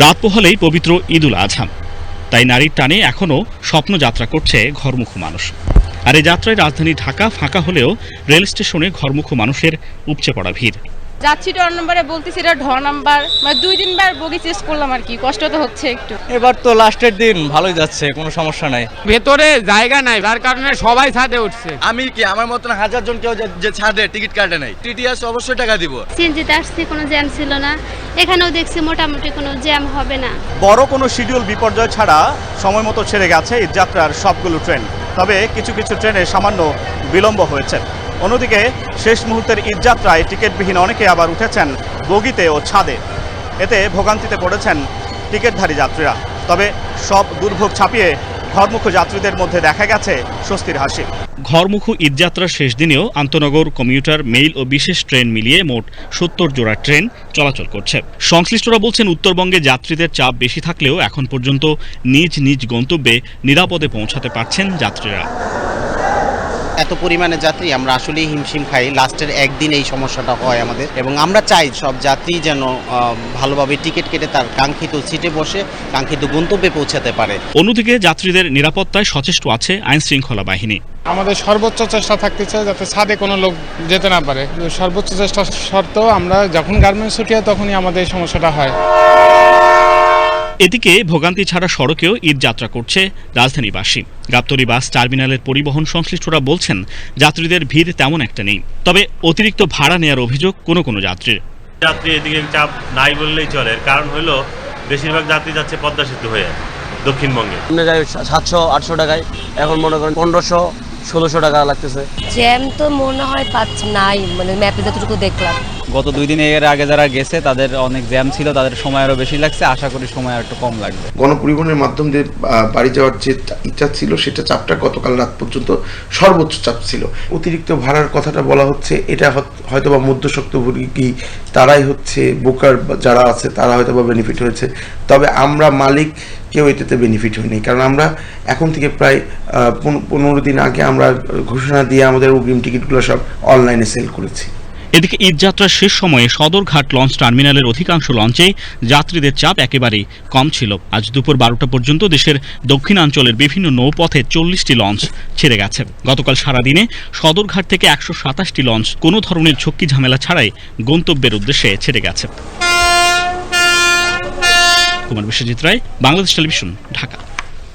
রাত পোহালেই পবিত্র ঈদুল আজহা, তাই নারীর টানে এখনও স্বপ্নযাত্রা করছে ঘরমুখো মানুষ। আর এই যাত্রায় রাজধানী ঢাকা ফাঁকা হলেও রেল স্টেশনে ঘরমুখো মানুষের উপচে পড়া ভিড়। যাচ্ছি ঢ নাম্বারে, বলতেছি এটা ঢ নাম্বার, মানে 2-3 বার বগি চেঞ্জ করলাম আর কি, কষ্ট তো হচ্ছে একটু। এবার তো লাস্টের দিন, ভালোই যাচ্ছে, কোনো সমস্যা নাই। ভেতরে জায়গা নাই, যার কারণে সবাই ছাদে উঠছে। আমি কি আমার মতন হাজার জন কেউ যে ছাদে টিকিট কাটে নাই, টিটিএস অবশ্যই টাকা দিব। সিএনজিতে আসছি, কোনো জ্যাম ছিল না, এখানেও দেখছি মোটামুটি কোনো জ্যাম হবে না। বড় কোনো শিডিউল বিপর্যয় ছাড়া সময় মতো ছেড়ে গেছে ঈদযাত্রার সবগুলো ট্রেন, তবে কিছু কিছু ট্রেনে সামান্য বিলম্ব হয়েছে। অন্যদিকে শেষ মুহূর্তের ঈদযাত্রায় টিকিটবিহীন অনেকে আবার উঠেছেন বগিতে ও ছাদে। এতে ভোগান্তিতে পড়েছেন টিকিটধারী যাত্রীরা। তবে সব দুর্ভোগ ছাপিয়ে ঘরমুখো যাত্রীদের মধ্যে দেখা গেছে স্বস্তির হাসি। ঘরমুখো ঈদযাত্রার শেষ দিনেও আন্তনগর, কমিউটার, মেইল ও বিশেষ ট্রেন মিলিয়ে মোট ৭০ জোড়া ট্রেন চলাচল করছে। সংশ্লিষ্টরা বলছেন, উত্তরবঙ্গে যাত্রীদের চাপ বেশি থাকলেও এখন পর্যন্ত নিজ নিজ গন্তব্যে নিরাপদে পৌঁছাতে পারছেন যাত্রীরা। এত পরিমাণে যাত্রী আমরা আসলেই হিমশিম খাই। লাস্টের একদিন এই সমস্যাটা হয় আমাদের, এবং আমরা চাই সব যাত্রী যেন ভালোভাবে টিকিট কেটে তার কাঙ্ক্ষিত সিটে বসে কাঙ্ক্ষিত গন্তব্যে পৌঁছাতে পারে। অন্যদিকে যাত্রীদের নিরাপত্তায় সচেষ্ট আছে আইন শৃঙ্খলা বাহিনী। আমাদের সর্বোচ্চ চেষ্টা থাকতেছে যাতে ছাদে কোনো লোক যেতে না পারে। সর্বোচ্চ চেষ্টা সত্ত্বেও আমরা যখন গার্মেন্টস ছুটি হয় তখনই আমাদের এই সমস্যাটা হয়। এদিকে ভোগান্তি ছাড়া সড়কেও ঈদযাত্রা করছে রাজধানীবাসী। গাবতলী বাস টার্মিনালের পরিবহন সংশ্লিষ্টরা বলছেন, যাত্রীদের ভিড় তেমন একটা নেই, তবে অতিরিক্ত ভাড়া নেওয়ার অভিযোগ কোনো যাত্রীর। যাত্রী এদিকে চাপ নাই বললেই চলে, কারণ হলো বেশিরভাগ যাত্রী যাচ্ছে পদ্মা সেতু হয়ে দক্ষিণবঙ্গে। 700-800 টাকায়, এখন মনে করেন 1500-1600 টাকা লাগতেছে। জ্যাম তো মনে হয় নাই, মানে ম্যাপে যতটুকু দেখলাম। গত 2 দিন এর আগে যারা গেছে তাদের অনেক জ্যাম ছিল, তাদের সময় আরো বেশি লাগছে। আশা করি সময় একটু কম লাগবে। গণপরিবহনের মাধ্যম দিয়ে বাড়ি যাওয়ার যে ইচ্ছা ছিল, সেটা চাপটা গতকাল রাত পর্যন্ত সর্বোচ্চ চাপ ছিল। অতিরিক্ত ভাড়ার কথাটা বলা হচ্ছে, এটা হয়তোবা মধ্যস্বত্বভোগী তারাই হচ্ছে বোকার যারা আছে, তারা হয়তোবা বেনিফিট হয়েছে। তবে আমরা মালিক কেউ এটাতে বেনিফিট হয়নি, কারণ আমরা এখন থেকে প্রায় 15 দিন আগে আমরা ঘোষণা দিয়ে আমাদের অগ্রিম টিকিটগুলো সব অনলাইনে সেল করেছি। এদিকে ঈদযাত্রার শেষ সময়ে সদরঘাট লঞ্চ টার্মিনালের অধিকাংশ লঞ্চে যাত্রীদের চাপ একেবারেই কম ছিল। আজ দুপুর 12টা পর্যন্ত দেশের দক্ষিণাঞ্চলের বিভিন্ন নৌপথে 40টি লঞ্চ ছেড়ে গেছে। গতকাল সারাদিনে সদরঘাট থেকে 127টি লঞ্চ কোনো ধরনের ঝক্কি ঝামেলা ছাড়াই গন্তব্যের উদ্দেশ্যে ছেড়ে গেছে। কুমার বিশ্বজিৎ রায়, বাংলাদেশ টেলিভিশন, ঢাকা।